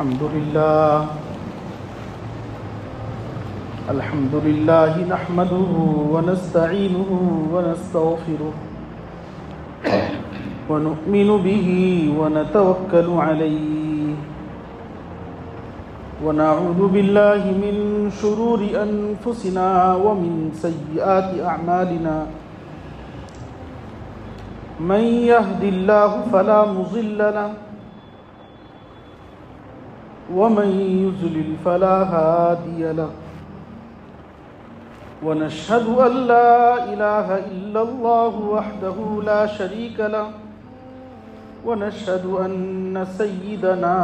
الحمد لله نحمده ونستعينه ونستغفره ونؤمن به ونتوكل عليه ونعوذ بالله من شرور أنفسنا ومن سيئات أعمالنا من يهد الله فلا مضل له ومن يضلل فلا هادي له ونشهد أن لا إله إلا الله وحده لا شريك له ونشهد أن سيدنا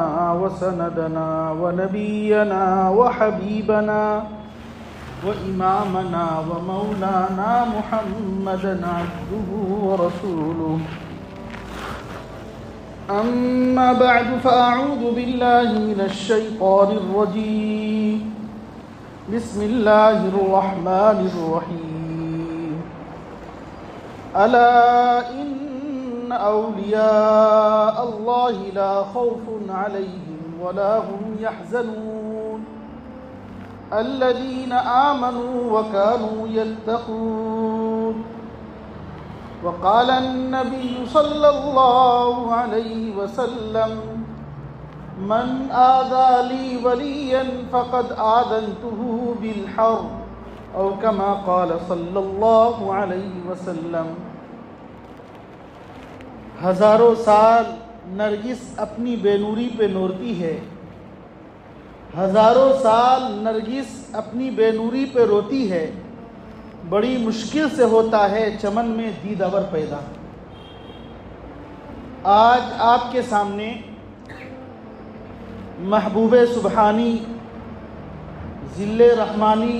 وسندنا ونبينا وحبيبنا وإمامنا ومولانا محمدا عبده ورسوله أما بعد فأعوذ بالله من الشيطان الرجيم بسم الله الرحمن الرحيم ألا إن أولياء الله لا خوف عليهم ولا هم يحزنون الذين آمنوا وكانوا يتقون وقال النبي صلى الله عليه وسلم من آذى لي وليا فقد آذنته بالحرب أو كما قال صلی اللہ علیہ وسلم۔ ہزاروں سال نرگس اپنی بے نوری پہ نورتی ہے، ہزاروں سال نرگس اپنی بے نوری پہ روتی ہے، بڑی مشکل سے ہوتا ہے چمن میں دیدور پیدا۔ آج آپ کے سامنے محبوب سبحانی، ذل رحمانی،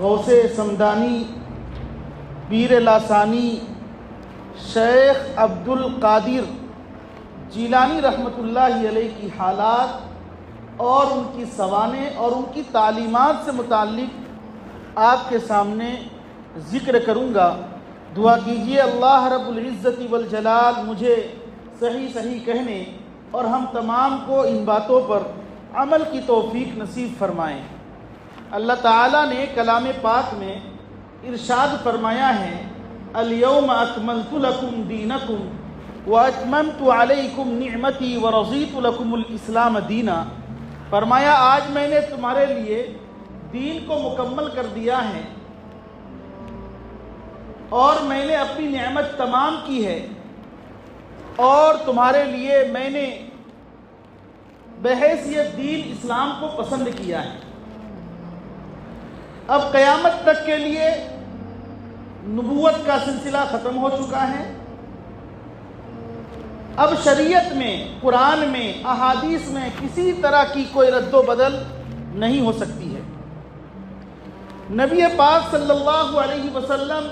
غوث سمدانی، پیر لاسانی، شیخ عبد القادر جیلانی رحمۃ اللہ علیہ کی حالات اور ان کی سوانح اور ان کی تعلیمات سے متعلق آپ کے سامنے ذکر کروں گا۔ دعا کیجئے اللہ رب العزت والجلال مجھے صحیح کہنے اور ہم تمام کو ان باتوں پر عمل کی توفیق نصیب فرمائیں۔ اللہ تعالیٰ نے کلام پاک میں ارشاد فرمایا ہے الیوم اکملت لکم دینکم واتممت علیکم نعمتی ورضیت لکم الاسلام دینا۔ فرمایا آج میں نے تمہارے لیے دین کو مکمل کر دیا ہے اور میں نے اپنی نعمت تمام کی ہے اور تمہارے لیے میں نے بحیثیت دین اسلام کو پسند کیا ہے۔ اب قیامت تک کے لیے نبوت کا سلسلہ ختم ہو چکا ہے، اب شریعت میں، قرآن میں، احادیث میں کسی طرح کی کوئی رد و بدل نہیں ہو سکتی ہے۔ نبی پاک صلی اللہ علیہ وسلم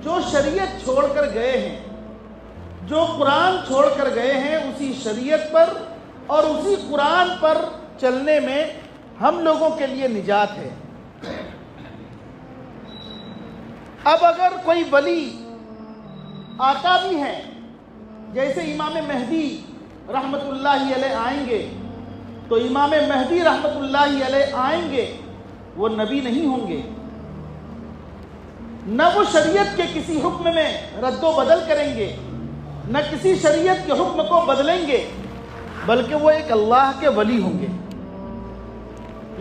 جو شریعت چھوڑ کر گئے ہیں، جو قرآن چھوڑ کر گئے ہیں، اسی شریعت پر اور اسی قرآن پر چلنے میں ہم لوگوں کے لیے نجات ہے۔ اب اگر کوئی ولی آتا بھی ہے، جیسے امام مہدی رحمت اللہ علیہ آئیں گے، تو امام مہدی رحمت اللہ علیہ آئیں گے، وہ نبی نہیں ہوں گے، نہ وہ شریعت کے کسی حکم میں رد و بدل کریں گے، نہ کسی شریعت کے حکم کو بدلیں گے، بلکہ وہ ایک اللہ کے ولی ہوں گے۔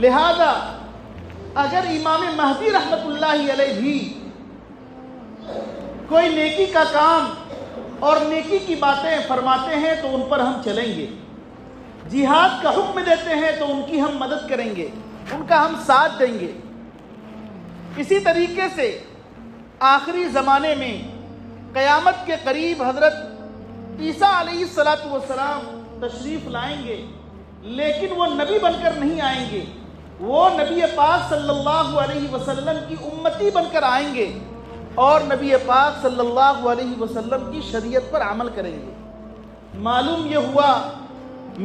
لہذا اگر امام مہدی رحمت اللہ علیہ بھی کوئی نیکی کا کام اور نیکی کی باتیں فرماتے ہیں تو ان پر ہم چلیں گے، جہاد کا حکم دیتے ہیں تو ان کی ہم مدد کریں گے، ان کا ہم ساتھ دیں گے۔ اسی طریقے سے آخری زمانے میں قیامت کے قریب حضرت عیسیٰ علیہ السلام تشریف لائیں گے، لیکن وہ نبی بن کر نہیں آئیں گے، وہ نبی پاک صلی اللہ علیہ وسلم کی امتی بن کر آئیں گے اور نبی پاک صلی اللہ علیہ وسلم کی شریعت پر عمل کریں گے۔ معلوم یہ ہوا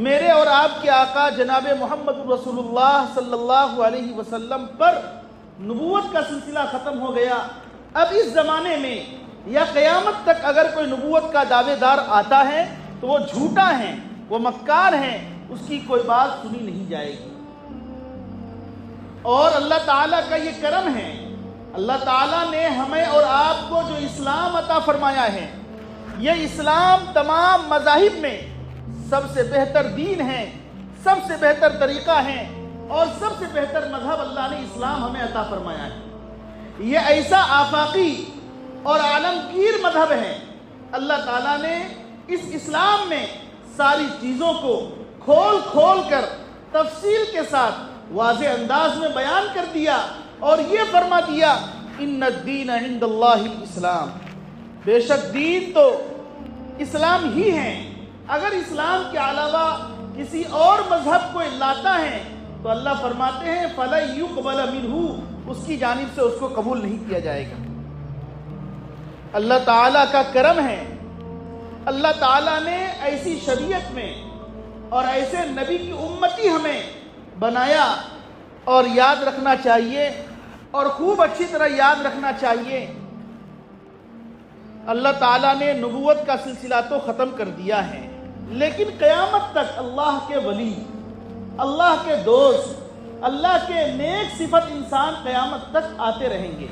میرے اور آپ کے آقا جناب محمد رسول اللہ صلی اللہ علیہ وسلم پر نبوت کا سلسلہ ختم ہو گیا۔ اب اس زمانے میں یا قیامت تک اگر کوئی نبوت کا دعوے دار آتا ہے تو وہ جھوٹا ہیں، وہ مکار ہیں، اس کی کوئی بات سنی نہیں جائے گی۔ اور اللہ تعالیٰ کا یہ کرم ہے، اللہ تعالیٰ نے ہمیں اور آپ کو جو اسلام عطا فرمایا ہے، یہ اسلام تمام مذاہب میں سب سے بہتر دین ہے، سب سے بہتر طریقہ ہے، اور سب سے بہتر مذہب اللہ نے اسلام ہمیں عطا فرمایا ہے۔ یہ ایسا آفاقی اور عالمگیر مذہب ہے، اللہ تعالیٰ نے اس اسلام میں ساری چیزوں کو کھول کھول کر تفصیل کے ساتھ واضح انداز میں بیان کر دیا، اور یہ فرما دیا ان الدین عند اللہ الاسلام، بے شک دین تو اسلام ہی ہے۔ اگر اسلام کے علاوہ کسی اور مذہب کو لاتا ہے تو اللہ فرماتے ہیں فَلَن يُقْبَلَ مِنْهُ، اس کی جانب سے اس کو قبول نہیں کیا جائے گا۔ اللہ تعالیٰ کا کرم ہے، اللہ تعالیٰ نے ایسی شریعت میں اور ایسے نبی کی امتی ہمیں بنایا، اور یاد رکھنا چاہیے اور خوب اچھی طرح یاد رکھنا چاہیے، اللہ تعالیٰ نے نبوت کا سلسلہ تو ختم کر دیا ہے، لیکن قیامت تک اللہ کے ولی، اللہ کے دوست، اللہ کے نیک صفت انسان قیامت تک آتے رہیں گے۔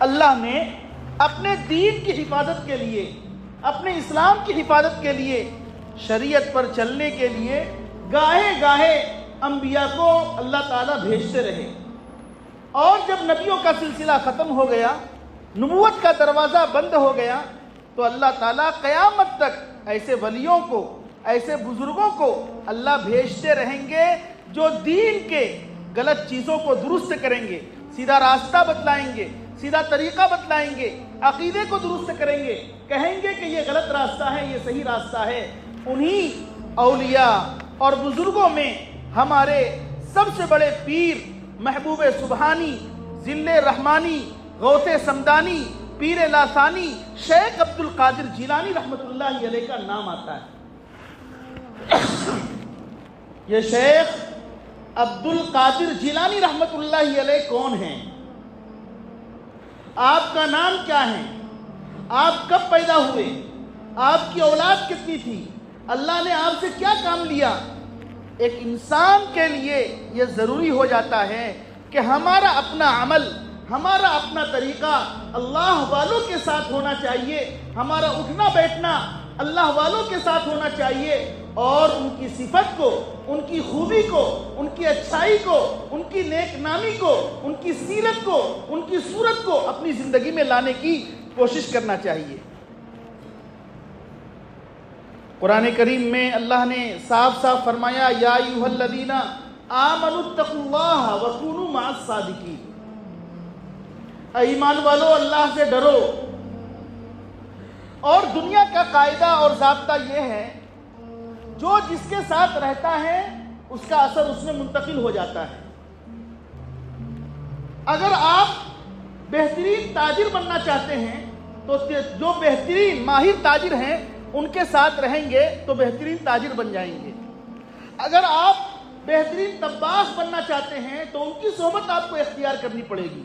اللہ نے اپنے دین کی حفاظت کے لیے، اپنے اسلام کی حفاظت کے لیے، شریعت پر چلنے کے لیے گاہے گاہے انبیاء کو اللہ تعالیٰ بھیجتے رہے، اور جب نبیوں کا سلسلہ ختم ہو گیا، نبوت کا دروازہ بند ہو گیا، تو اللہ تعالیٰ قیامت تک ایسے ولیوں کو، ایسے بزرگوں کو اللہ بھیجتے رہیں گے جو دین کے غلط چیزوں کو درست کریں گے، سیدھا راستہ بتلائیں گے، سیدھا طریقہ بتلائیں گے، عقیدے کو درست کریں گے، کہیں گے کہ یہ غلط راستہ ہے، یہ صحیح راستہ ہے۔ انہی اولیاء اور بزرگوں میں ہمارے سب سے بڑے پیر محبوب سبحانی، ذل رحمانی، غوث سمدانی، پیر لاسانی، شیخ عبد القادر جیلانی رحمۃ اللہ علیہ کا نام آتا ہے۔ یہ شیخ عبد القادر جیلانی رحمۃ اللہ علیہ کون ہیں؟ آپ کا نام کیا ہے؟ آپ کب پیدا ہوئے؟ آپ کی اولاد کتنی تھی؟ اللہ نے آپ سے کیا کام لیا؟ ایک انسان کے لیے یہ ضروری ہو جاتا ہے کہ ہمارا اپنا عمل، ہمارا اپنا طریقہ اللہ والوں کے ساتھ ہونا چاہیے، ہمارا اٹھنا بیٹھنا اللہ والوں کے ساتھ ہونا چاہیے، اور ان کی صفت کو، ان کی خوبی کو، ان کی اچھائی کو، ان کی نیک نامی کو، ان کی سیرت کو، ان کی صورت کو اپنی زندگی میں لانے کی کوشش کرنا چاہیے۔ قرآن کریم میں اللہ نے صاف صاف فرمایا یا ایھا الذین آمنوا اتقوا اللہ وکونوا مع الصادقین، اے ایمان والو اللہ سے ڈرو۔ اور دنیا کا قاعدہ اور ضابطہ یہ ہے، جو جس کے ساتھ رہتا ہے اس کا اثر اس میں منتقل ہو جاتا ہے۔ اگر آپ بہترین تاجر بننا چاہتے ہیں تو جو بہترین ماہر تاجر ہیں ان کے ساتھ رہیں گے تو بہترین تاجر بن جائیں گے۔ اگر آپ بہترین طباخ بننا چاہتے ہیں تو ان کی صحبت آپ کو اختیار کرنی پڑے گی۔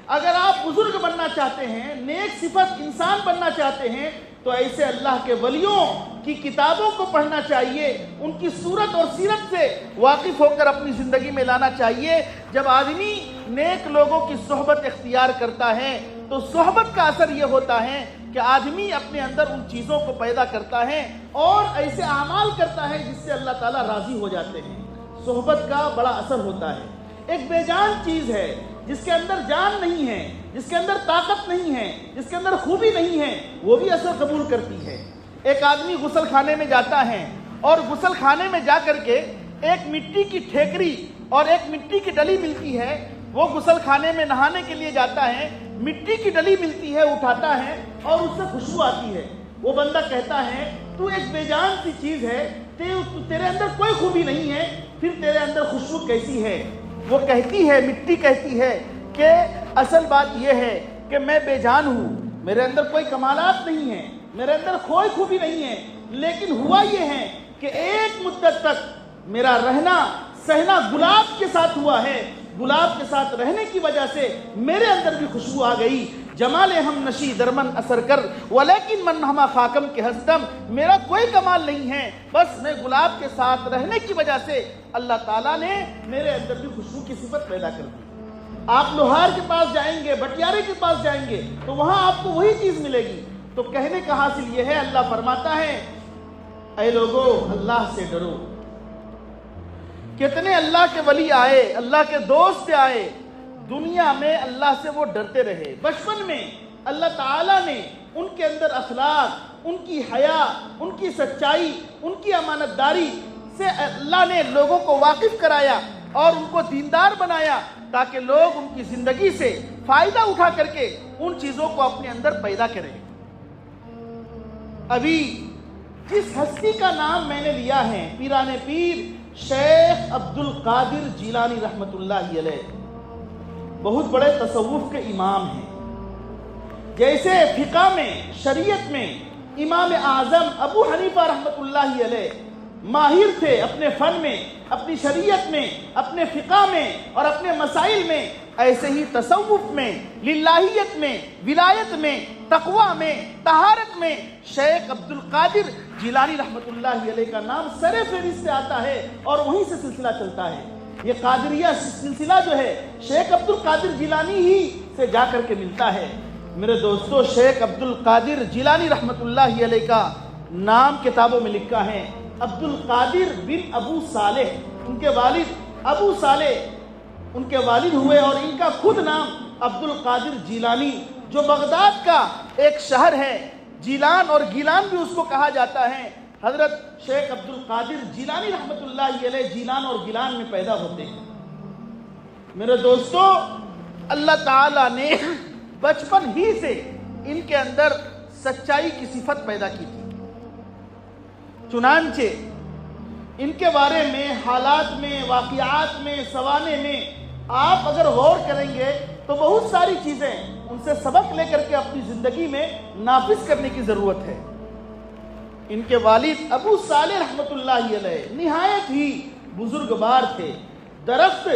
اگر آپ بزرگ بننا چاہتے ہیں، نیک صفت انسان بننا چاہتے ہیں، تو ایسے اللہ کے ولیوں کی کتابوں کو پڑھنا چاہیے، ان کی صورت اور سیرت سے واقف ہو کر اپنی زندگی میں لانا چاہیے۔ جب آدمی نیک لوگوں کی صحبت اختیار کرتا ہے تو صحبت کا اثر یہ ہوتا ہے کہ آدمی اپنے اندر ان چیزوں کو پیدا کرتا ہے اور ایسے اعمال کرتا ہے جس سے اللہ تعالیٰ راضی ہو جاتے ہیں۔ صحبت کا بڑا اثر ہوتا ہے۔ ایک بے جان چیز ہے جس کے اندر جان نہیں ہے، جس کے اندر طاقت نہیں ہے، جس کے اندر خوبی نہیں ہے، وہ بھی اثر قبول کرتی ہے۔ ایک آدمی غسل خانے میں جاتا ہے اور غسل خانے میں جا کر کے ایک مٹی کی ٹھیکری اور ایک مٹی کی ڈلی ملتی ہے، وہ غسل خانے میں نہانے کے لیے جاتا ہے، مٹی کی ڈلی ملتی ہے، اٹھاتا ہے اور اس سے خوشبو آتی ہے۔ وہ بندہ کہتا ہے تو ایک بے جان سی چیز ہے، تیرے اندر کوئی خوبی نہیں ہے، پھر تیرے اندر خوشبو کیسی ہے؟ وہ کہتی ہے، مٹی کہتی ہے کہ اصل بات یہ ہے کہ میں بے جان ہوں، میرے اندر کوئی کمالات نہیں ہیں، میرے اندر کوئی خوبی نہیں ہے، لیکن ہوا یہ ہے کہ ایک مدت تک میرا رہنا سہنا گلاب کے ساتھ ہوا ہے، گلاب کے ساتھ رہنے کی وجہ سے میرے اندر بھی خوشبو آ گئی۔ جمال ہم نشی درمن اثر کر ولیکن من ہما خاکم کے ہستم، میرا کوئی کمال نہیں ہے، بس میں گلاب کے ساتھ رہنے کی وجہ سے اللہ تعالیٰ نے میرے اندر بھی خوشبو کی صفت پیدا کر دی۔ آپ لوہار کے پاس جائیں گے، بٹیارے کے پاس جائیں گے تو وہاں آپ کو وہی چیز ملے گی۔ تو کہنے کا حاصل یہ ہے، اللہ فرماتا ہے اے لوگو اللہ سے ڈرو۔ کتنے اللہ کے ولی آئے، اللہ کے دوست آئے، دنیا میں اللہ سے وہ ڈرتے رہے۔ بچپن میں اللہ تعالیٰ نے ان کے اندر اخلاق، ان کی حیا، ان کی سچائی، ان کی امانت داری سے اللہ نے لوگوں کو واقف کرایا اور ان کو دیندار بنایا تاکہ لوگ ان کی زندگی سے فائدہ اٹھا کر کے ان چیزوں کو اپنے اندر پیدا کریں۔ ابھی جس ہستی کا نام میں نے لیا ہے، پیران پیر شیخ عبد القادر جیلانی رحمت اللہ علیہ، بہت بڑے تصوف کے امام ہیں۔ جیسے فقہ میں، شریعت میں امام اعظم ابو حنیفہ رحمت اللہ علیہ ماہر تھے اپنے فن میں، اپنی شریعت میں، اپنے فقہ میں اور اپنے مسائل میں، ایسے ہی تصوف میں، للہیت میں، ولایت میں، تقوی میں، طہارت میں شیخ عبد القادر جیلانی رحمت اللہ علیہ کا نام سر فہرست سے آتا ہے اور وہیں سے سلسلہ چلتا ہے۔ یہ قادریہ سلسلہ جو ہے شیخ عبد القادر جیلانی ہی سے جا کر کے ملتا ہے۔ میرے دوستو، شیخ عبد القادر جیلانی رحمت اللہ علیہ کا نام کتابوں میں لکھا ہے عبد القادر بن ابو صالح۔ ان کے والد ابو صالح ان کے والد ہوئے اور ان کا خود نام عبد القادر جیلانی، جو بغداد کا ایک شہر ہے، جیلان اور گیلان بھی اس کو کہا جاتا ہے۔ حضرت شیخ عبد القادر جیلانی رحمت اللہ علیہ جیلان اور گیلان میں پیدا ہوتے ہیں۔ میرے دوستو، اللہ تعالیٰ نے بچپن ہی سے ان کے اندر سچائی کی صفت پیدا کی تھی۔ چنانچہ ان کے بارے میں، حالات میں، واقعات میں، سوانے میں آپ اگر غور کریں گے تو بہت ساری چیزیں ان سے سبق لے کر کے اپنی زندگی میں نافذ کرنے کی ضرورت ہے۔ ان کے والد ابو صالح رحمت اللہ علیہ نہایت ہی بزرگوار تھے۔ درخت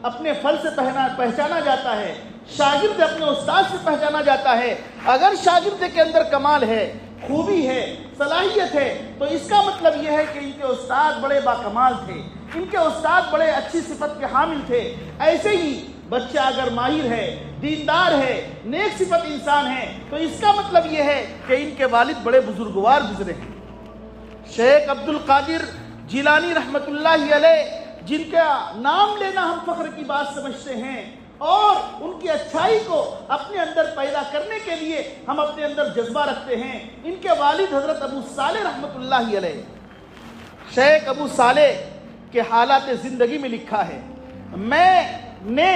اپنے پھل سے پہچانا جاتا ہے، شاگرد اپنے استاد سے پہچانا جاتا ہے۔ اگر شاگرد کے اندر کمال ہے، خوبی ہے، صلاحیت ہے، تو اس کا مطلب یہ ہے کہ ان کے استاد بڑے باکمال تھے، ان کے استاد بڑے اچھی صفت کے حامل تھے۔ ایسے ہی بچہ اگر ماہر ہے، دیندار ہے، نیک صفت انسان ہے، تو اس کا مطلب یہ ہے کہ ان کے والد بڑے بزرگوار گزرے ہیں۔ شیخ عبد القادر جیلانی رحمت اللہ علیہ، جن کا نام لینا ہم فخر کی بات سمجھتے ہیں اور ان کی اچھائی کو اپنے اندر پیدا کرنے کے لیے ہم اپنے اندر جذبہ رکھتے ہیں، ان کے والد حضرت ابو صالح رحمت اللہ علیہ۔ شیخ ابو صالح کے حالات زندگی میں لکھا ہے، میں نے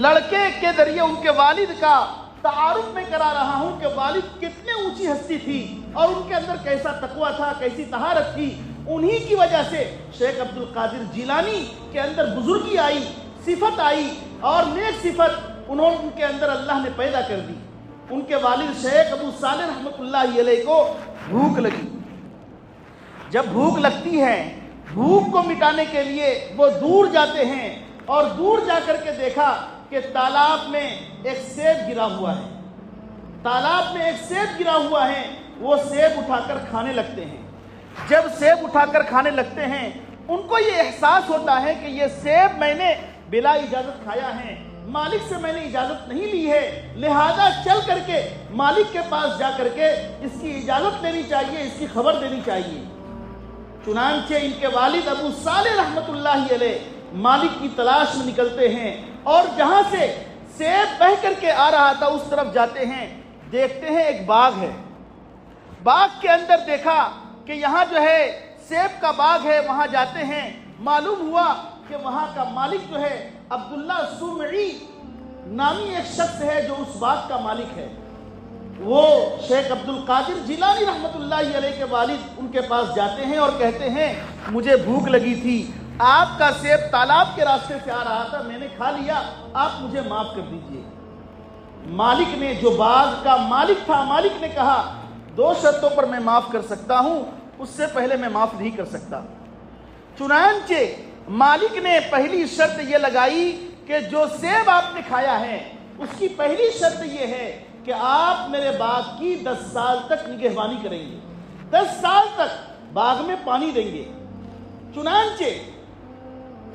لڑکے کے ذریعے ان کے والد کا تعارف میں کرا رہا ہوں کہ والد کتنے اونچی ہستی تھی اور ان کے اندر کیسا تقوی تھا، کیسی طہارت تھی۔ انہی کی وجہ سے شیخ عبد القادر جیلانی کے اندر بزرگی آئی، صفت آئی اور نیک صفت ان کے اندر اللہ نے پیدا کر دی۔ ان کے والد شیخ ابو صالح رحمت اللہ علیہ کو بھوک لگی۔ جب بھوک لگتی ہے، بھوک کو مٹانے کے لیے وہ دور جاتے ہیں اور دور جا کر کے دیکھا کہ تالاب میں ایک سیب گرا ہوا ہے۔ تالاب میں ایک سیب گرا ہوا ہے، وہ سیب اٹھا کر کھانے لگتے ہیں۔ جب سیب اٹھا کر کھانے لگتے ہیں، ان کو یہ احساس ہوتا ہے کہ یہ سیب میں نے بلا اجازت کھایا ہے، مالک سے میں نے اجازت نہیں لی ہے، لہذا چل کر کے مالک کے پاس جا کر کے اس کی اجازت لینی چاہیے، اس کی خبر دینی چاہیے۔ چنانچہ ان کے والد ابو صالح رحمت اللہ علیہ مالک کی تلاش میں نکلتے ہیں اور جہاں سے سیب بہہ کر کے آ رہا تھا اس طرف جاتے ہیں، دیکھتے ہیں ایک باغ ہے۔ باغ کے اندر دیکھا کہ یہاں جو ہے سیب کا باغ ہے، وہاں جاتے ہیں۔ معلوم ہوا کہ وہاں کا مالک جو ہے عبداللہ سمعی نامی ایک شخص ہے جو اس باغ کا مالک ہے۔ وہ شیخ عبد القادر جیلانی رحمت اللہ علیہ کے والد ان کے پاس جاتے ہیں اور کہتے ہیں مجھے بھوک لگی تھی، آپ کا سیب تالاب کے راستے سے آ رہا تھا، میں نے کھا لیا، آپ مجھے معاف کر دیجئے۔ مالک نے، جو باغ کا مالک تھا، مالک نے کہا 2 شرطوں پر میں معاف کر سکتا ہوں، اس سے پہلے میں معاف نہیں کر سکتا۔ چنانچہ مالک نے پہلی شرط یہ لگائی کہ جو سیب آپ نے کھایا ہے اس کی پہلی شرط یہ ہے کہ کہ آپ میرے باغ کی 10 سال تک نگہبانی کریں گے، 10 سال تک باغ میں پانی دیں گے۔ چنانچہ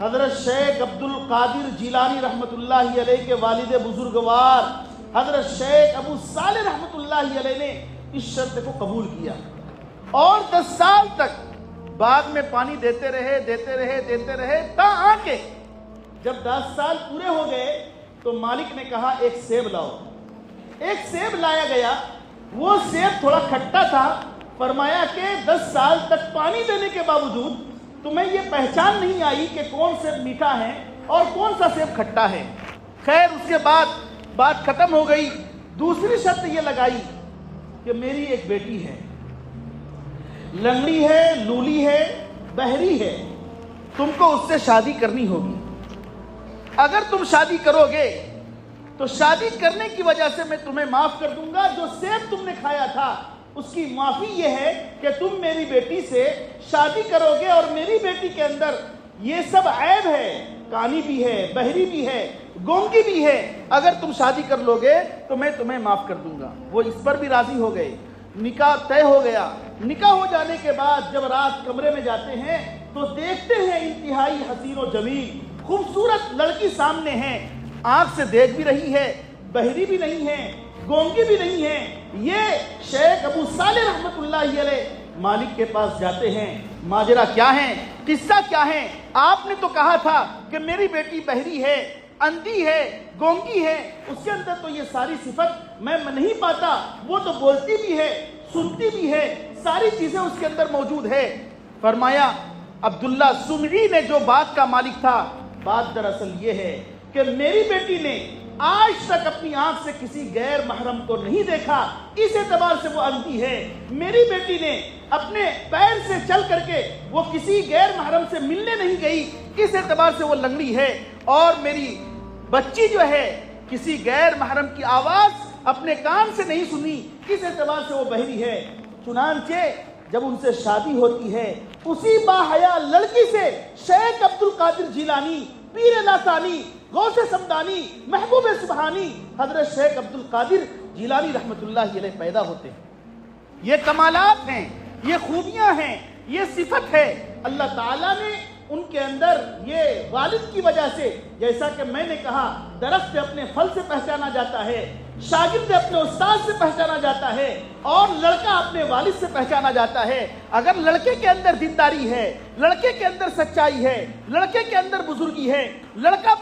حضرت شیخ عبد القادر جیلانی رحمت اللہ علیہ کے والد بزرگوار حضرت شیخ ابو صالح رحمت اللہ علیہ نے اس شرط کو قبول کیا اور 10 سال تک باغ میں پانی دیتے رہے تا آکے جب 10 سال پورے ہو گئے تو مالک نے کہا ایک سیب لاؤ۔ ایک سیب لایا گیا، وہ سیب تھوڑا کھٹا تھا۔ فرمایا کہ 10 سال تک پانی دینے کے باوجود تمہیں یہ پہچان نہیں آئی کہ کون سیب میٹھا ہے اور کون سا سیب کھٹا ہے۔ خیر اس کے بعد بات ختم ہو گئی۔ دوسری شرط یہ لگائی کہ میری ایک بیٹی ہے، لنگڑی ہے، لولی ہے، بہری ہے، تم کو اس سے شادی کرنی ہوگی۔ اگر تم شادی کرو گے تو شادی کرنے کی وجہ سے میں تمہیں معاف کر دوں گا، جو سیب تم نے کھایا تھا اس کی معافی یہ ہے کہ تم میری بیٹی سے شادی کرو گے، اور میری بیٹی کے اندر یہ سب عیب ہے، کانی بھی ہے، بہری بھی ہے، گونگی بھی ہے، اگر تم شادی کر لو گے تو میں تمہیں معاف کر دوں گا۔ وہ اس پر بھی راضی ہو گئے، نکاح طے ہو گیا۔ نکاح ہو جانے کے بعد جب رات کمرے میں جاتے ہیں تو دیکھتے ہیں انتہائی حسین و جمیل خوبصورت لڑکی سامنے ہے، آنکھ سے دیکھ بھی رہی ہے، بہری بھی نہیں ہے، گونگی بھی نہیں ہے۔ یہ شیخ ابو صالح رحمت اللہ علیہ مالک کے پاس جاتے ہیں، ماجرا کیا ہے، قصہ کیا ہے؟ آپ نے تو کہا تھا کہ میری بیٹی بہری ہے، اندھی ہے، گونگی ہے، اس کے اندر تو یہ ساری صفت میں نہیں پاتا، وہ تو بولتی بھی ہے، سنتی بھی ہے، ساری چیزیں اس کے اندر موجود ہے۔ فرمایا عبداللہ سمعی نے جو بات کا مالک تھا، بات دراصل یہ ہے کہ میری بیٹی نے آج تک اپنی آنکھ سے کسی غیر محرم کو نہیں دیکھا، اس اعتبار سے وہ اندھی ہے۔ میری بیٹی نے اپنے پیر سے چل کر کے وہ کسی غیر محرم سے ملنے نہیں گئی، اس اعتبار سے وہ لنگڑی ہے، اور میری بچی جو ہے کسی غیر محرم کی آواز اپنے کان سے نہیں سنی، اس اعتبار سے وہ بہری ہے۔ چنانچہ جب ان سے شادی ہوتی ہے، اسی باحیا لڑکی سے شیخ عبد القادر جیلانی، پیر لاسانی، غوث سمدانی، محبوب سبحانی حضرت شیخ عبد القادر جیلانی رحمت اللہ علیہ پیدا ہوتے ہیں۔ یہ کمالات ہیں، یہ خوبیاں ہیں، یہ صفت ہے۔ اللہ تعالیٰ نے ان کے اندر یہ والد کی وجہ سے، جیسا کہ میں نے کہا درخت اپنے پھل سے پہچانا جاتا ہے، شاگرد اپنے استاد سے پہچانا جاتا ہے، اور لڑکا اپنے والد سے پہچانا جاتا ہے۔ اگر لڑکے کے اندر دینداری ہے، لڑکے کے اندر سچائی ہے، لڑکے کے اندر بزرگی ہے، لڑکا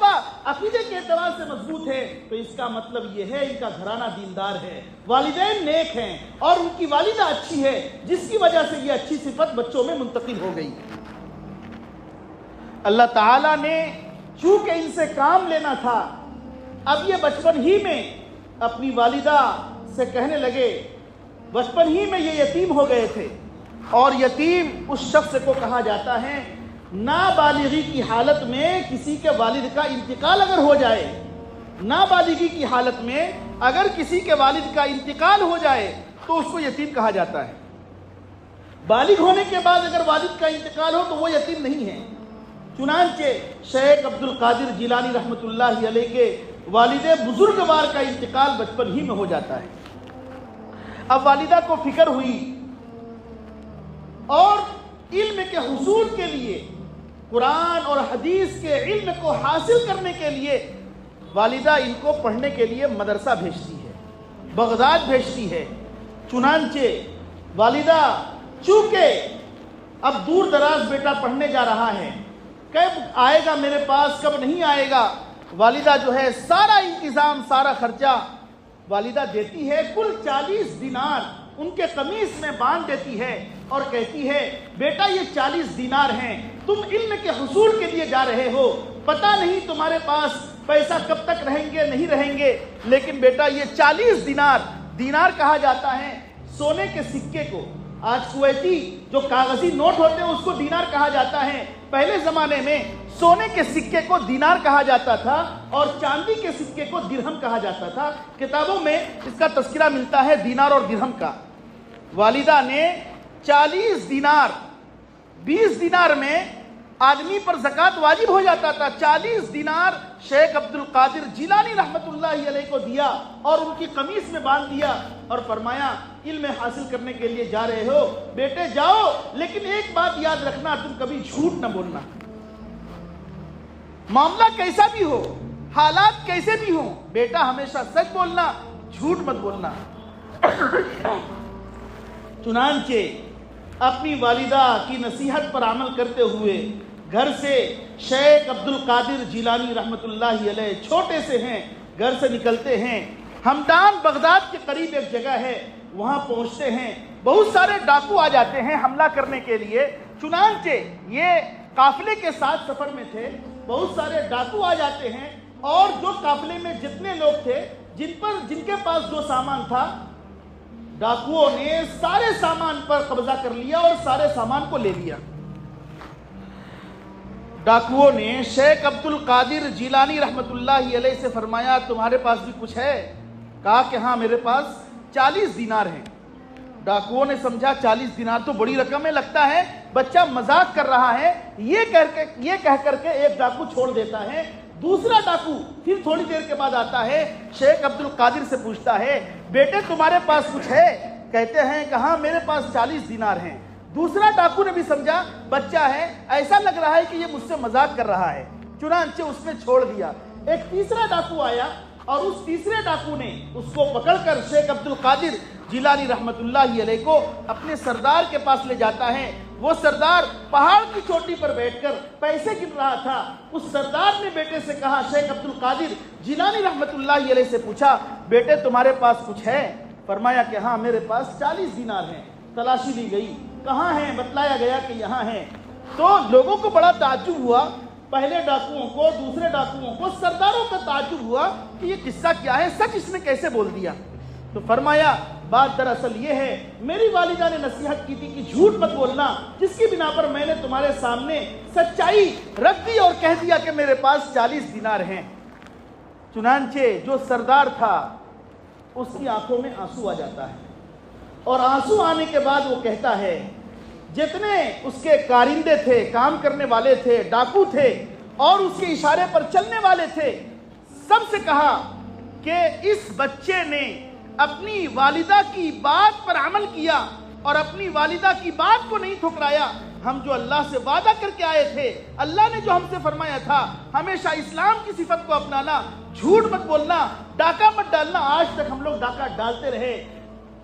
عقیدے کے اعتبار سے مضبوط ہے، تو اس کا مطلب یہ ہے ان کا گھرانہ دیندار ہے، والدین نیک ہیں، اور ان کی والدہ اچھی ہے، جس کی وجہ سے یہ اچھی صفت بچوں میں منتقل ہو گئی۔ اللہ تعالیٰ نے چونکہ ان سے کام لینا تھا، اب یہ بچپن ہی میں اپنی والدہ سے کہنے لگے، بچپن ہی میں یہ یتیم ہو گئے تھے، اور یتیم اس شخص کو کہا جاتا ہے نابالغی کی حالت میں کسی کے والد کا انتقال اگر ہو جائے، نابالغی کی حالت میں اگر کسی کے والد کا انتقال ہو جائے تو اس کو یتیم کہا جاتا ہے۔ بالغ ہونے کے بعد اگر والد کا انتقال ہو تو وہ یتیم نہیں ہے۔ چنانچہ شیخ عبد القادر جیلانی رحمت اللہ علیہ کے والد بزرگوار کا انتقال بچپن ہی میں ہو جاتا ہے۔ اب والدہ کو فکر ہوئی، اور علم کے حصول کے لیے، قرآن اور حدیث کے علم کو حاصل کرنے کے لیے والدہ ان کو پڑھنے کے لیے مدرسہ بھیجتی ہے، بغداد بھیجتی ہے۔ چنانچہ والدہ چونکہ اب دور دراز بیٹا پڑھنے جا رہا ہے، کب آئے گا میرے پاس، کب نہیں آئے گا، والدہ جو ہے سارا انتظام، سارا خرچہ والدہ دیتی ہے۔ کل 40 دینار ان کے قمیص میں باندھ دیتی ہے اور کہتی ہے بیٹا یہ 40 دینار ہیں، تم علم کے حصول کے لیے جا رہے ہو، پتہ نہیں تمہارے پاس پیسہ کب تک رہیں گے نہیں رہیں گے، لیکن بیٹا یہ 40 دینار، دینار کہا جاتا ہے سونے کے سکے کو، آج کویتی جو کاغذی نوٹ ہوتے ہیں اس کو دینار کہا جاتا ہے، پہلے زمانے میں سونے کے سکے کو دینار کہا جاتا تھا اور چاندی کے سکے کو درہم کہا جاتا تھا۔ کتابوں میں اس کا تذکرہ ملتا ہے دینار اور درہم کا۔ والدہ نے 40 دینار، 20 دینار میں آدمی پر زکوٰۃ واجب ہو جاتا تھا۔ 40 دینار شیخ عبد القادر جیلانی رحمت اللہ علیہ کو دیا اور ان کی قمیص میں باندھ دیا اور فرمایا علم حاصل کرنے کے لیے جا رہے ہو بیٹے جاؤ، لیکن ایک بات یاد رکھنا، تم کبھی جھوٹ نہ بولنا، معاملہ کیسا بھی ہو، حالات کیسے بھی ہوں، بیٹا ہمیشہ سچ بولنا، جھوٹ مت بولنا۔ چنانچہ اپنی والدہ کی نصیحت پر عمل کرتے ہوئے گھر سے شیخ عبد القادر جیلانی رحمت اللہ علیہ چھوٹے سے ہیں، گھر سے نکلتے ہیں، ہمدان بغداد کے قریب ایک جگہ ہے، وہاں پہنچتے ہیں، بہت سارے ڈاکو آ جاتے ہیں حملہ کرنے کے لیے۔ چنانچہ یہ قافلے کے ساتھ سفر میں تھے، بہت سارے ڈاکو آ جاتے ہیں اور جو قافلے میں جتنے لوگ تھے جن کے پاس جو سامان تھا، ڈاکوؤں نے سارے سامان پر قبضہ کر لیا اور سارے سامان کو لے لیا۔ ڈاکوؤں نے شیخ عبد القادر جیلانی رحمت اللہ علیہ سے فرمایا تمہارے پاس بھی کچھ ہے؟ کہا کہ ہاں میرے پاس 40 دینار ہیں۔ ڈاکوؤں نے سمجھا 40 دینار تو بڑی رقم ہے، لگتا ہے بچہ مذاق کر رہا ہے، یہ کہہ کر کے ایک ڈاکو چھوڑ دیتا ہے۔ دوسرا ڈاکو پھر تھوڑی دیر کے بعد آتا ہے، شیخ عبد القادر سے پوچھتا ہے بیٹے تمہارے پاس کچھ ہے؟ کہتے ہیں کہ ہاں میرے پاس 40 دینار ہیں۔ دوسرا ڈاکو نے بھی سمجھا بچہ ہے، ایسا لگ رہا ہے کہ یہ مجھ سے مذاق کر رہا ہے، چنانچہ اس نے چھوڑ دیا۔ ایک تیسرا ڈاکو آیا اور اس تیسرے ڈاکو نے اس کو پکڑ کر شیخ عبد القادر جیلانی رحمت اللہ علیہ کو اپنے سردار کے پاس لے جاتا ہے۔ وہ سردار پہاڑ کی چوٹی پر بیٹھ کر پیسے گن رہا تھا۔ اس سردار نے بیٹے سے کہا، شیخ عبد القادر جیلانی رحمت اللہ علیہ سے پوچھا بیٹے تمہارے پاس کچھ ہے؟ فرمایا کہ ہاں میرے پاس 40 دینار ہیں۔ تلاشی لی گئی، کہاں ہیں؟ بتلایا گیا کہ یہاں ہیں۔ تو لوگوں کو بڑا تعجب ہوا، پہلے ڈاکوؤں کو، دوسرے ڈاکوؤں کو، سرداروں کا تعجب ہوا کہ یہ قصہ کیا ہے، سچ اس نے کیسے بول دیا؟ تو فرمایا بات دراصل یہ ہے، میری والدہ نے نصیحت کی تھی کہ جھوٹ مت بولنا، جس کی بنا پر میں نے تمہارے سامنے سچائی رکھ دی اور کہہ دیا کہ میرے پاس 40 دینار ہیں۔ چنانچہ جو سردار تھا اس کی آنکھوں میں آنسو آ جاتا ہے، اور آنسو آنے کے بعد وہ کہتا ہے جتنے اس کے کارندے تھے، کام کرنے والے تھے، ڈاکو تھے اور اس کے اشارے پر چلنے والے تھے، سب سے کہا کہ اس بچے نے اپنی والدہ کی بات پر عمل کیا اور اپنی والدہ کی بات کو نہیں ٹھکرایا۔ ہم جو اللہ سے وعدہ کر کے آئے تھے، اللہ نے جو ہم سے فرمایا تھا ہمیشہ اسلام کی صفت کو اپنانا، جھوٹ مت بولنا، ڈاکہ مت ڈالنا، آج تک ہم لوگ ڈاکہ ڈالتے رہے۔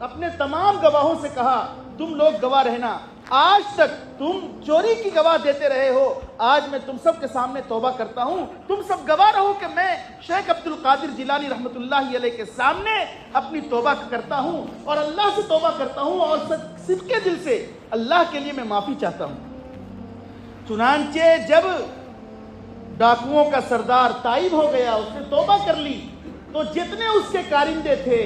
اپنے تمام گواہوں سے کہا تم لوگ گواہ رہنا، آج تک تم چوری کی گواہ دیتے رہے ہو، آج میں تم سب کے سامنے توبہ کرتا ہوں، تم سب گواہ رہو کہ میں شیخ عبد القادر جیلانی رحمت اللہ علیہ کے سامنے اپنی توبہ کرتا ہوں اور اللہ سے توبہ کرتا ہوں اور صدقے دل سے اللہ کے لیے میں معافی چاہتا ہوں۔ چنانچہ جب ڈاکوؤں کا سردار تائب ہو گیا، اس نے توبہ کر لی، تو جتنے اس کے کارندے تھے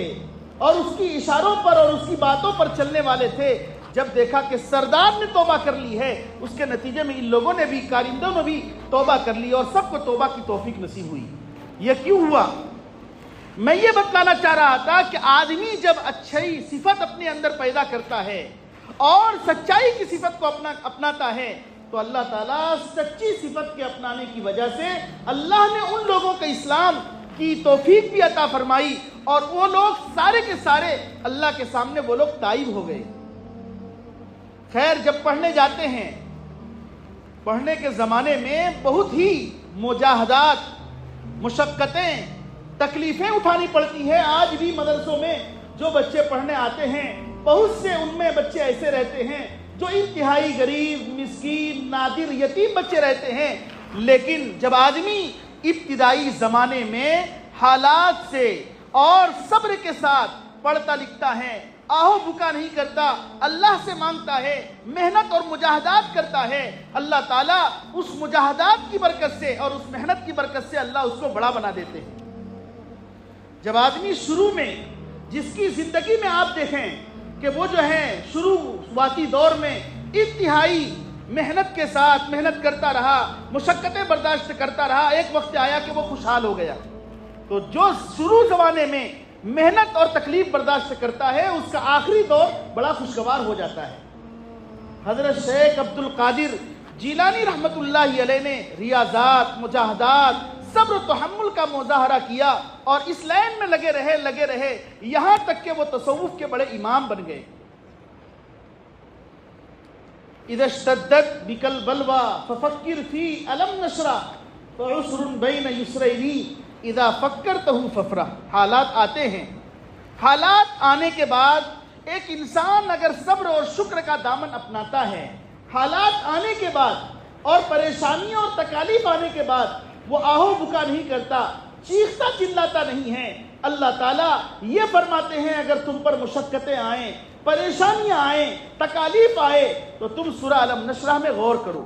اور اس کی اشاروں پر اور اس کی باتوں پر چلنے والے تھے، جب دیکھا کہ سردار نے توبہ کر لی ہے، اس کے نتیجے میں ان لوگوں نے بھی، کارندوں نے بھی توبہ کر لی اور سب کو توبہ کی توفیق نصیب ہوئی۔ یہ کیوں ہوا؟ میں یہ بتلانا چاہ رہا تھا کہ آدمی جب اچھی صفت اپنے اندر پیدا کرتا ہے اور سچائی کی صفت کو اپناتا ہے تو اللہ تعالیٰ سچی صفت کے اپنانے کی وجہ سے اللہ نے ان لوگوں کے اسلام کی توفیق بھی عطا فرمائی اور وہ لوگ سارے کے سارے اللہ کے سامنے وہ لوگ تائب ہو گئے۔ خیر، جب پڑھنے جاتے ہیں، پڑھنے کے زمانے میں بہت ہی مجاہدات، مشقتیں، تکلیفیں اٹھانی پڑتی ہیں۔ آج بھی مدرسوں میں جو بچے پڑھنے آتے ہیں، بہت سے ان میں بچے ایسے رہتے ہیں جو انتہائی غریب، مسکین، نادر، یتیم بچے رہتے ہیں، لیکن جب آدمی ابتدائی زمانے میں حالات سے اور صبر کے ساتھ پڑھتا لکھتا ہے، آہو بکا نہیں کرتا، اللہ سے مانگتا ہے، محنت اور مجاہدات کرتا ہے، اللہ تعالیٰ اس مجاہدات کی برکت سے اور اس محنت کی برکت سے اللہ اس کو بڑا بنا دیتے ہیں۔ جب آدمی شروع میں، جس کی زندگی میں آپ دیکھیں کہ وہ جو ہے شروعاتی دور میں انتہائی محنت کے ساتھ محنت کرتا رہا، مشقتیں برداشت کرتا رہا، ایک وقت آیا کہ وہ خوشحال ہو گیا۔ تو جو شروع زمانے میں محنت اور تکلیف برداشت کرتا ہے، اس کا آخری دور بڑا خوشگوار ہو جاتا ہے۔ حضرت شیخ عبد القادر جیلانی رحمت اللہ علیہ نے ریاضات، مجاہدات، صبر و تحمل کا مظاہرہ کیا اور اس لائن میں لگے رہے یہاں تک کہ وہ تصوف کے بڑے امام بن گئے۔ اذا اشتدت بک البلوى ففکر فی الم نشرہ فعسر بین یسرین اذا فکرتہ ففرح۔ حالات آتے ہیں، حالات آنے کے بعد ایک انسان اگر صبر اور شکر کا دامن اپناتا ہے، حالات آنے کے بعد اور پریشانیوں اور تکالیف آنے کے بعد وہ آہو بکا نہیں کرتا، چیختا چلاتا نہیں ہے۔ اللہ تعالیٰ یہ فرماتے ہیں اگر تم پر مشقتیں آئیں، پریشانیاں آئیں، تکالیف آئے تو تم سورہ الم نشرح میں غور کرو۔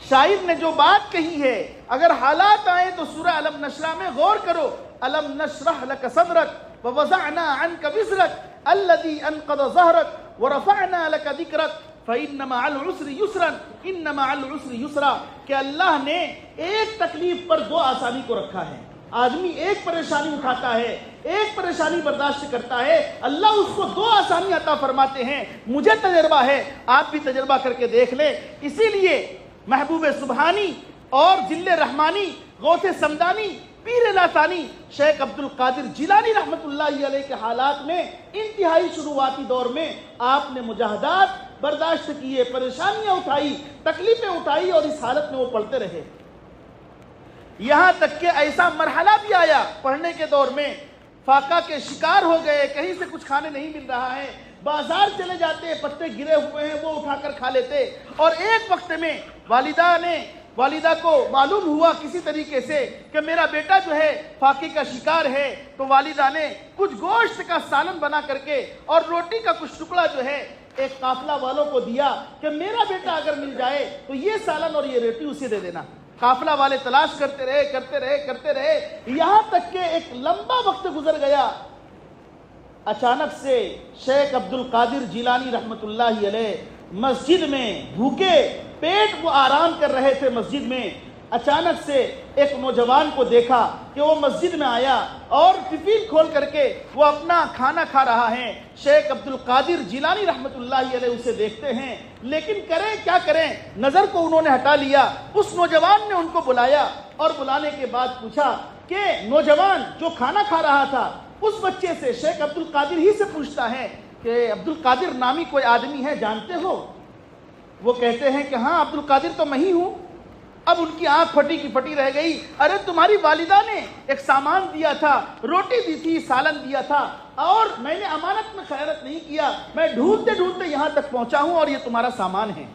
شاعر نے جو بات کہی ہے، اگر حالات آئیں تو سورہ الم نشرح میں غور کرو۔ الم نشرح لک صدرک ووضعنا عنک وزرک الذی انقض ظہرک ورفعنا لک ذکرک فَإِنَّ مَعَ الْعُسْرِ يُسْرًا إِنَّ مَعَ الْعُسْرِ يُسْرًا، کہ اللہ نے ایک تکلیف پر دو آسانی کو رکھا ہے۔ آدمی ایک پریشانی اٹھاتا ہے، ایک پریشانی برداشت کرتا ہے، اللہ اس کو دو آسانی عطا فرماتے ہیں۔ مجھے تجربہ ہے، آپ بھی تجربہ کر کے دیکھ لیں۔ اسی لیے محبوب سبحانی اور ذل رحمانی، غوث سمدانی، پیر لاسانی شیخ عبد القادر جیلانی رحمت اللہ علیہ کے حالات میں انتہائی شروعاتی دور میں آپ نے مجاہدات برداشت کیے، پریشانیاں اٹھائی، تکلیفیں اٹھائی اور اس حالت میں وہ پڑھتے رہے۔ یہاں تک کہ ایسا مرحلہ بھی آیا پڑھنے کے دور میں فاقہ کے شکار ہو گئے، کہیں سے کچھ کھانے نہیں مل رہا ہے، بازار چلے جاتے، پتے گرے ہوئے ہیں وہ اٹھا کر کھا لیتے۔ اور ایک وقت میں والدہ کو معلوم ہوا کسی طریقے سے کہ میرا بیٹا جو ہے فاقے کا شکار ہے، تو والدہ نے کچھ گوشت کا سالن بنا کر کے اور روٹی کا کچھ ٹکڑا جو ہے ایک قافلہ والوں کو دیا کہ میرا بیٹا اگر مل جائے تو یہ سالن اور یہ روٹی اسے دے دینا۔ قافلہ والے تلاش کرتے رہے یہاں تک کہ ایک لمبا وقت گزر گیا۔ اچانک سے شیخ عبد القادر جیلانی رحمت اللہ علیہ مسجد میں بھوکے پیٹ وہ آرام کر رہے تھے مسجد میں، اچانک سے ایک نوجوان کو دیکھا کہ وہ مسجد میں آیا اور ٹفین کھول کر کے وہ اپنا کھانا کھا رہا ہے۔ شیخ عبد القادر جیلانی رحمت اللہ علیہ اسے دیکھتے ہیں، لیکن کریں کیا کریں، نظر کو انہوں نے ہٹا لیا۔ اس نوجوان نے ان کو بلایا اور بلانے کے بعد پوچھا کہ نوجوان جو کھانا کھا رہا تھا اس بچے سے شیخ عبد القادر ہی سے پوچھتا ہے کہ عبد القادر نامی کوئی آدمی ہے جانتے ہو؟ وہ کہتے ہیں کہ ہاں عبد القادر تو میں ہی ہوں۔ اب ان کی آنکھ پھٹی کی پھٹی رہ گئی۔ ارے تمہاری والدہ نے ایک سامان دیا تھا، روٹی دی تھی، سالن دیا تھا، اور میں نے امانت میں خیانت نہیں کیا، میں ڈھونڈتے یہاں تک پہنچا ہوں اور یہ تمہارا سامان ہے۔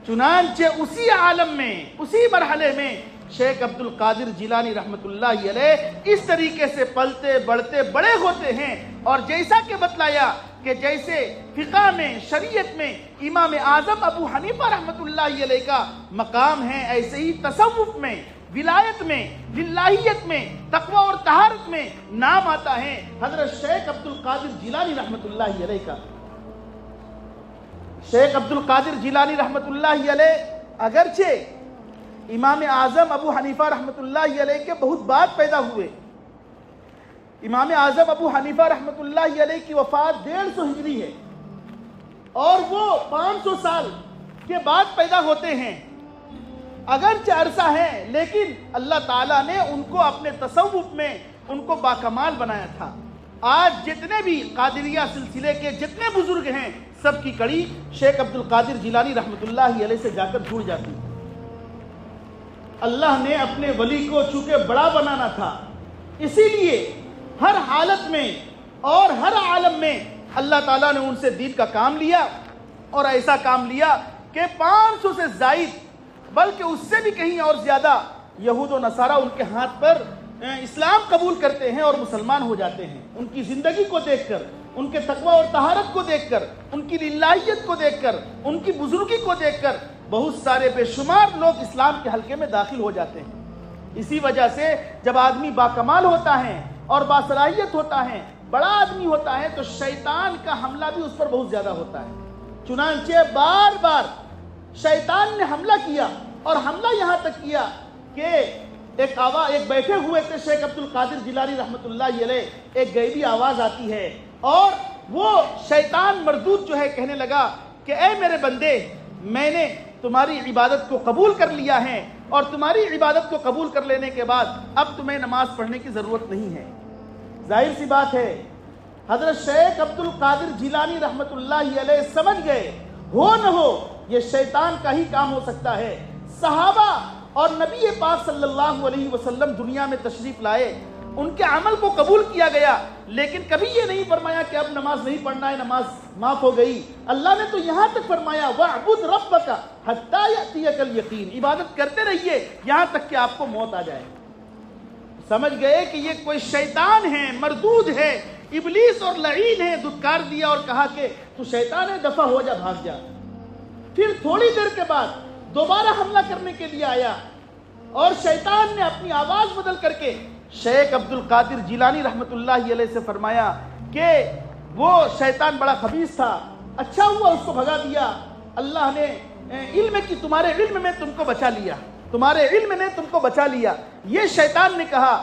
چنانچہ اسی عالم میں، اسی مرحلے میں شیخ عبد القادر جیلانی رحمت اللہ علیہ اس طریقے سے پلتے بڑھتے بڑے ہوتے ہیں۔ اور جیسا کہ بتلایا کہ جیسے فقہ میں، شریعت میں امام اعظم ابو حنیفہ رحمت اللہ علیہ کا مقام ہے، ایسے ہی تصوف میں، ولایت میں، للہیت میں، تقوی اور طہارت میں نام آتا ہے حضرت شیخ عبد القادر جیلانی رحمت اللہ علیہ کا۔ شیخ عبد القادر جیلانی رحمت اللہ علیہ اگرچہ امام اعظم ابو حنیفہ رحمت اللہ علیہ کے بہت بعد پیدا ہوئے، امام اعظم ابو حنیفہ رحمت اللہ علیہ کی وفات 150 ہجری ہے اور وہ 500 سال کے بعد پیدا ہوتے ہیں۔ اگرچہ عرصہ ہے لیکن اللہ تعالیٰ نے ان کو اپنے تصوف میں ان کو باکمال بنایا تھا۔ آج جتنے بھی قادریہ سلسلے کے جتنے بزرگ ہیں سب کی کڑی شیخ عبد القادر جیلانی رحمت اللہ علیہ سے جا کر جڑ جاتی۔ اللہ نے اپنے ولی کو چونکہ بڑا بنانا تھا، اسی لیے ہر حالت میں اور ہر عالم میں اللہ تعالیٰ نے ان سے دین کا کام لیا، اور ایسا کام لیا کہ 500 سے زائد بلکہ اس سے بھی کہیں اور زیادہ یہود و نصارہ ان کے ہاتھ پر اسلام قبول کرتے ہیں اور مسلمان ہو جاتے ہیں۔ ان کی زندگی کو دیکھ کر، ان کے تقوی اور طہارت کو دیکھ کر، ان کی للہیت کو دیکھ کر، ان کی بزرگی کو دیکھ کر بہت سارے بے شمار لوگ اسلام کے حلقے میں داخل ہو جاتے ہیں۔ اسی وجہ سے جب آدمی باکمال ہوتا ہے اور باصلاحیت ہوتا ہے، بڑا آدمی ہوتا ہے، تو شیطان کا حملہ بھی اس پر بہت زیادہ ہوتا ہے۔ چنانچہ بار بار شیطان نے حملہ کیا، اور حملہ یہاں تک کیا کہ ایک بیٹھے ہوئے تھے شیخ عبد القادر جیلانی رحمت اللہ علیہ، ایک غیبی آواز آتی ہے اور وہ شیطان مردود جو ہے کہنے لگا کہ اے میرے بندے، میں نے تمہاری عبادت کو قبول کر لیا ہے اور تمہاری عبادت کو قبول کر لینے کے بعد اب تمہیں نماز پڑھنے کی ضرورت نہیں ہے۔ ظاہر سی بات ہے حضرت شیخ عبد القادر جیلانی رحمت اللہ علیہ سمجھ گئے ہو نہ ہو یہ شیطان کا ہی کام ہو سکتا ہے۔ صحابہ اور نبی پاک صلی اللہ علیہ وسلم دنیا میں تشریف لائے، ان کے عمل کو قبول کیا گیا، لیکن کبھی یہ نہیں فرمایا کہ اب نماز نہیں پڑھنا ہے، نماز معاف ہو گئی۔ اللہ نے تو یہاں تک فرمایا وَاعْبُدْ رَبَّكَ حَتَّى يَأْتِيَكَ الْيَقِينُ، عبادت کرتے رہیے یہاں تک کہ آپ کو موت آ جائے۔ سمجھ گئے کہ یہ کوئی شیطان ہے، مردود ہے، ابلیس اور لعین ہے، دھتکار دیا اور کہا کہ تو شیطان ہے، دفع ہو جا، بھاگ جا۔ پھر تھوڑی دیر کے بعد دوبارہ حملہ کرنے کے لیے آیا اور شیطان نے اپنی آواز بدل کر کے شیخ عبد القادر جیلانی رحمت اللہ علیہ سے فرمایا کہ وہ شیطان بڑا خبیث تھا، اچھا ہوا اس کو بھگا دیا، اللہ نے علم کی تمہارے علم میں تم کو بچا لیا، تمہارے علم نے تم کو بچا لیا، یہ شیطان نے کہا۔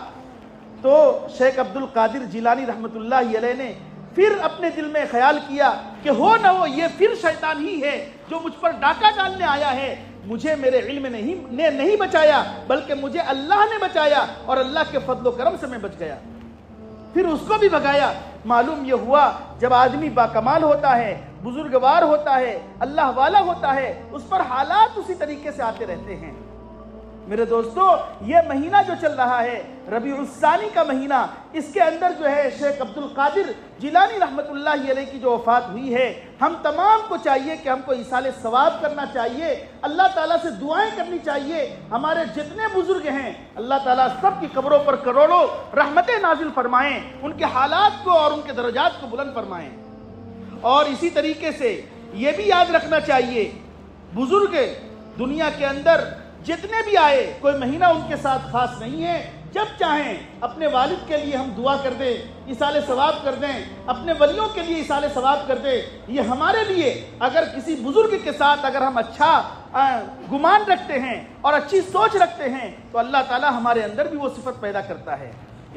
تو شیخ عبد القادر جیلانی رحمت اللہ علیہ نے پھر اپنے دل میں خیال کیا کہ ہو نہ ہو یہ پھر شیطان ہی ہے جو مجھ پر ڈاکہ ڈالنے آیا ہے، مجھے میرے علم نے نہیں بچایا بلکہ مجھے اللہ نے بچایا اور اللہ کے فضل و کرم سے میں بچ گیا۔ پھر اس کو بھی بھگایا۔ معلوم یہ ہوا جب آدمی باکمال ہوتا ہے، بزرگوار ہوتا ہے، اللہ والا ہوتا ہے، اس پر حالات اسی طریقے سے آتے رہتے ہیں۔ میرے دوستو، یہ مہینہ جو چل رہا ہے ربیع الثانی کا مہینہ، اس کے اندر جو ہے شیخ عبد القادر جیلانی رحمت اللہ علیہ کی جو وفات ہوئی ہے، ہم تمام کو چاہیے کہ ہم کو ایصال ثواب کرنا چاہیے، اللہ تعالیٰ سے دعائیں کرنی چاہیے۔ ہمارے جتنے بزرگ ہیں اللہ تعالیٰ سب کی قبروں پر کروڑوں رحمتیں نازل فرمائیں، ان کے حالات کو اور ان کے درجات کو بلند فرمائیں۔ اور اسی طریقے سے یہ بھی یاد رکھنا چاہیے بزرگ دنیا کے اندر جتنے بھی آئے کوئی مہینہ ان کے ساتھ خاص نہیں ہے، جب چاہیں اپنے والد کے لیے ہم دعا کر دیں، ایصال ثواب کر دیں، اپنے ولیوں کے لیے ایصال ثواب کر دیں۔ یہ ہمارے لیے اگر کسی بزرگ کے ساتھ اگر ہم اچھا گمان رکھتے ہیں اور اچھی سوچ رکھتے ہیں تو اللہ تعالیٰ ہمارے اندر بھی وہ صفت پیدا کرتا ہے۔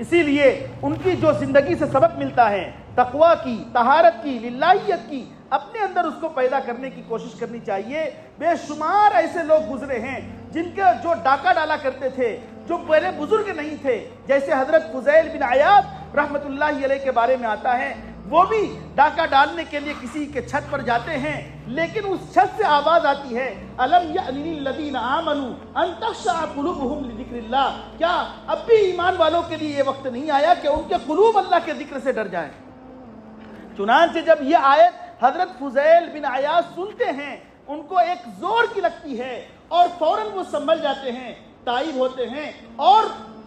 اسی لیے ان کی جو زندگی سے سبق ملتا ہے تقویٰ کی، طہارت کی، للہیت کی، اپنے اندر اس کو پیدا کرنے کی کوشش کرنی چاہیے۔ بے شمار ایسے لوگ گزرے ہیں جن کے جو ڈاکہ ڈالا کرتے تھے، جو بڑے بزرگ نہیں تھے، جیسے حضرت فضیل بن عیاض رحمت اللہ علیہ کے بارے میں آتا ہے، وہ بھی ڈاکہ ڈالنے کے لیے کسی کے چھت پر جاتے ہیں، لیکن اس چھت سے آواز آتی ہے الم یأن للذین آمنوا ان تخشع قلوبہم لذکر اللہ، کیا اب بھی ایمان والوں کے لیے یہ وقت نہیں آیا کہ ان کے قلوب اللہ کے ذکر سے ڈر جائیں۔ چنانچہ جب یہ آیت حضرت فضیل بن عیاض سنتے ہیں، ان کو ایک زور کی لگتی ہے اور فوراً وہ سنبھل جاتے ہیں، تائب ہوتے ہیں، اور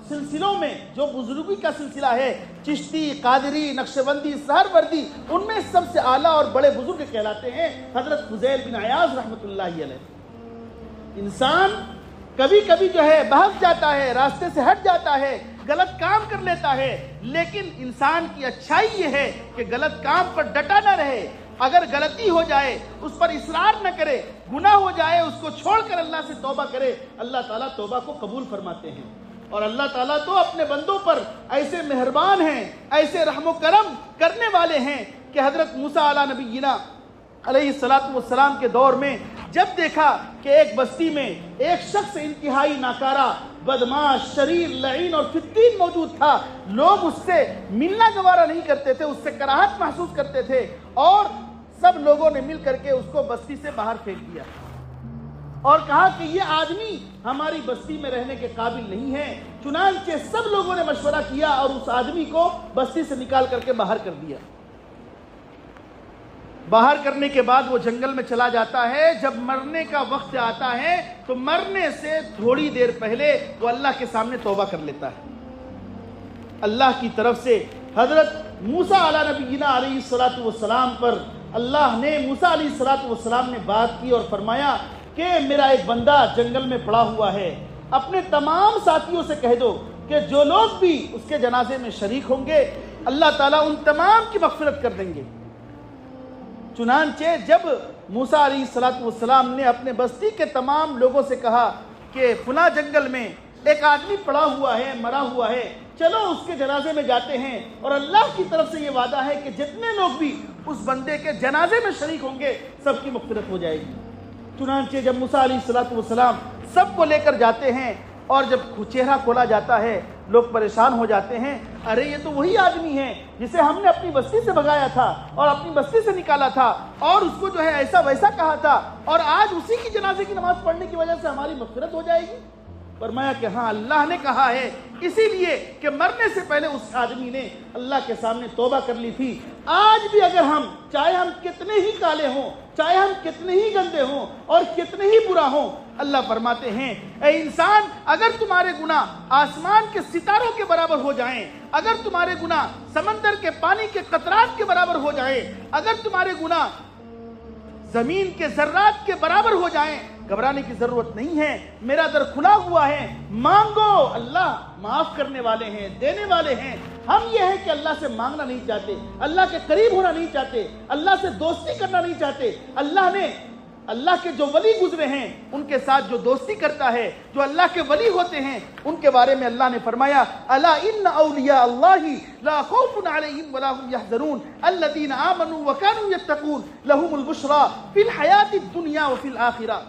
سلسلوں میں جو بزرگی کا سلسلہ ہے، چشتی، قادری، نقشبندی، سہروردی، ان میں سب سے اعلیٰ اور بڑے بزرگ کہلاتے ہیں حضرت فضیل بن عیاض رحمت اللہ علیہ۔ انسان کبھی کبھی جو ہے بہک جاتا ہے، راستے سے ہٹ جاتا ہے، غلط کام کر لیتا ہے، لیکن انسان کی اچھائی یہ ہے کہ غلط کام پر ڈٹا نہ رہے، اگر غلطی ہو جائے اس پر اصرار نہ کرے، گناہ ہو جائے اس کو چھوڑ کر اللہ سے توبہ کرے، اللہ تعالیٰ توبہ کو قبول فرماتے ہیں۔ اور اللہ تعالیٰ تو اپنے بندوں پر ایسے مہربان ہیں، ایسے رحم و کرم کرنے والے ہیں کہ حضرت موسیٰ علیہ نبینا علیہ السلام کے دور میں جب دیکھا کہ ایک بستی میں ایک شخص انتہائی ناکارہ، بدماش، شریر، لعین اور فتین موجود تھا، لوگ اس سے ملنا گوارا نہیں کرتے تھے، اس سے کراہت محسوس کرتے تھے، اور سب لوگوں نے مل کر کے اس کو بستی سے باہر پھینک دیا اور کہا کہ یہ آدمی ہماری بستی میں رہنے کے قابل نہیں ہے۔ چنانچہ سب لوگوں نے مشورہ کیا اور اس آدمی کو بستی سے نکال کر کے باہر کر دیا۔ باہر کرنے کے بعد وہ جنگل میں چلا جاتا ہے، جب مرنے کا وقت آتا ہے تو مرنے سے تھوڑی دیر پہلے وہ اللہ کے سامنے توبہ کر لیتا ہے۔ اللہ کی طرف سے حضرت موسیٰ علیہ نبینا علیہ السلام پر اللہ نے موسیٰ علیہ السلام نے بات کی اور فرمایا کہ میرا ایک بندہ جنگل میں پڑا ہوا ہے، اپنے تمام ساتھیوں سے کہہ دو کہ جو لوگ بھی اس کے جنازے میں شریک ہوں گے اللہ تعالیٰ ان تمام کی مغفرت کر دیں گے۔ چنانچہ جب موسیٰ علیہ السلام نے اپنے بستی کے تمام لوگوں سے کہا کہ فلاں جنگل میں ایک آدمی پڑا ہوا ہے، مرا ہوا ہے، چلو اس کے جنازے میں جاتے ہیں، اور اللہ کی طرف سے یہ وعدہ ہے کہ جتنے لوگ بھی اس بندے کے جنازے میں شریک ہوں گے سب کی مغفرت ہو جائے گی۔ چنانچہ جب موسیٰ علیہ السلام سب کو لے کر جاتے ہیں اور جب چہرہ کھولا جاتا ہے لوگ پریشان ہو جاتے ہیں، ارے یہ تو وہی آدمی ہے جسے ہم نے اپنی بستی سے بھگایا تھا اور اپنی بستی سے نکالا تھا اور اس کو جو ہے ایسا ویسا کہا تھا، اور آج اسی کی جنازے کی نماز پڑھنے کی وجہ سے ہماری مغفرت ہو جائے گی۔ فرمایا کہ ہاں اللہ نے کہا ہے، اسی لیے کہ مرنے سے پہلے اس آدمی نے اللہ کے سامنے توبہ کر لی تھی۔ آج بھی اگر ہم، چاہے ہم کتنے ہی کالے ہوں، چاہے ہم کتنے ہی گندے ہوں اور کتنے ہی برا ہوں، اللہ فرماتے ہیں اے انسان، اگر تمہارے گناہ آسمان کے ستاروں کے برابر ہو جائیں، اگر تمہارے گناہ سمندر کے پانی کے قطرات کے برابر ہو جائیں، اگر تمہارے گناہ زمین کے ذرات کے برابر ہو جائیں، گھبرانے کی ضرورت نہیں ہے، میرا در کھلا ہوا ہے، مانگو، اللہ معاف کرنے والے ہیں، دینے والے ہیں۔ ہم یہ ہے کہ اللہ سے مانگنا نہیں چاہتے، اللہ کے قریب ہونا نہیں چاہتے، اللہ سے دوستی کرنا نہیں چاہتے۔ اللہ کے جو ولی گزرے ہیں ان کے ساتھ جو دوستی کرتا ہے، جو اللہ کے ولی ہوتے ہیں، ان کے بارے میں اللہ نے فرمایا الا ان اولیاء اللہ لا خوف علیہم ولا هم يحزنون الذین آمنوا وكانوا يتقون لهم البشرى فی الحیاۃ الدنیا وفی الآخرہ۔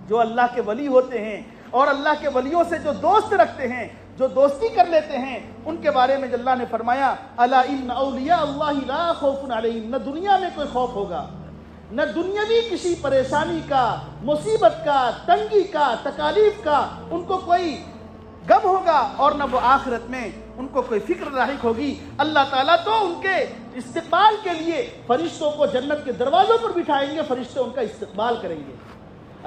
جو اللہ کے ولی ہوتے ہیں اور اللہ کے ولیوں سے جو دوست رکھتے ہیں، جو دوستی کر لیتے ہیں، ان کے بارے میں اللہ نے فرمایا الا ان اولیاء اللہ لا خوف علیہم، نہ دنیا میں کوئی خوف ہوگا، نہ دنیاوی کسی پریشانی کا، مصیبت کا، تنگی کا، تکالیف کا ان کو کوئی غم ہوگا، اور نہ وہ آخرت میں ان کو کوئی فکر لاحق ہوگی۔ اللہ تعالیٰ تو ان کے استقبال کے لیے فرشتوں کو جنت کے دروازوں پر بٹھائیں گے، فرشتے ان کا استقبال کریں گے۔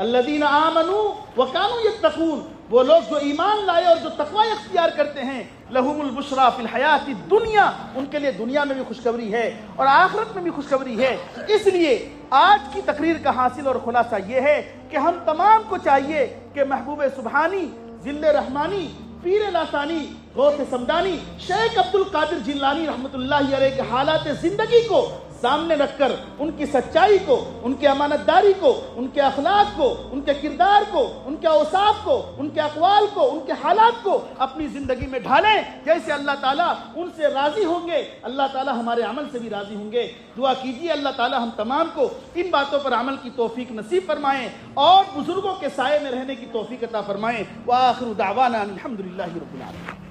الذین آمنوا وکانوا یتقون، وہ لوگ جو ایمان لائے اور جو تقوی اختیار کرتے ہیں، لہم البشریٰ فی الحیات الدنیا، ان کے لیے دنیا میں بھی خوشخبری ہے اور آخرت میں بھی خوشخبری ہے۔ اس لیے آج کی تقریر کا حاصل اور خلاصہ یہ ہے کہ ہم تمام کو چاہیے کہ محبوب سبحانی، ذل رحمانی، پیر لاسانی، غوث سمدانی، شیخ عبد القادر جیلانی رحمۃ اللہ علیہ کے حالات زندگی کو سامنے رکھ کر ان کی سچائی کو، ان کی امانت داری کو، ان کے اخلاق کو، ان کے کردار کو، ان کے اوصاف کو، ان کے اقوال کو، ان کے حالات کو اپنی زندگی میں ڈھالیں، جیسے اللہ تعالیٰ ان سے راضی ہوں گے، اللہ تعالیٰ ہمارے عمل سے بھی راضی ہوں گے۔ دعا کیجیے اللہ تعالیٰ ہم تمام کو ان باتوں پر عمل کی توفیق نصیب فرمائیں اور بزرگوں کے سائے میں رہنے کی توفیق عطا فرمائیں۔ وآخر دعوانا الحمدللہ رب العالمین۔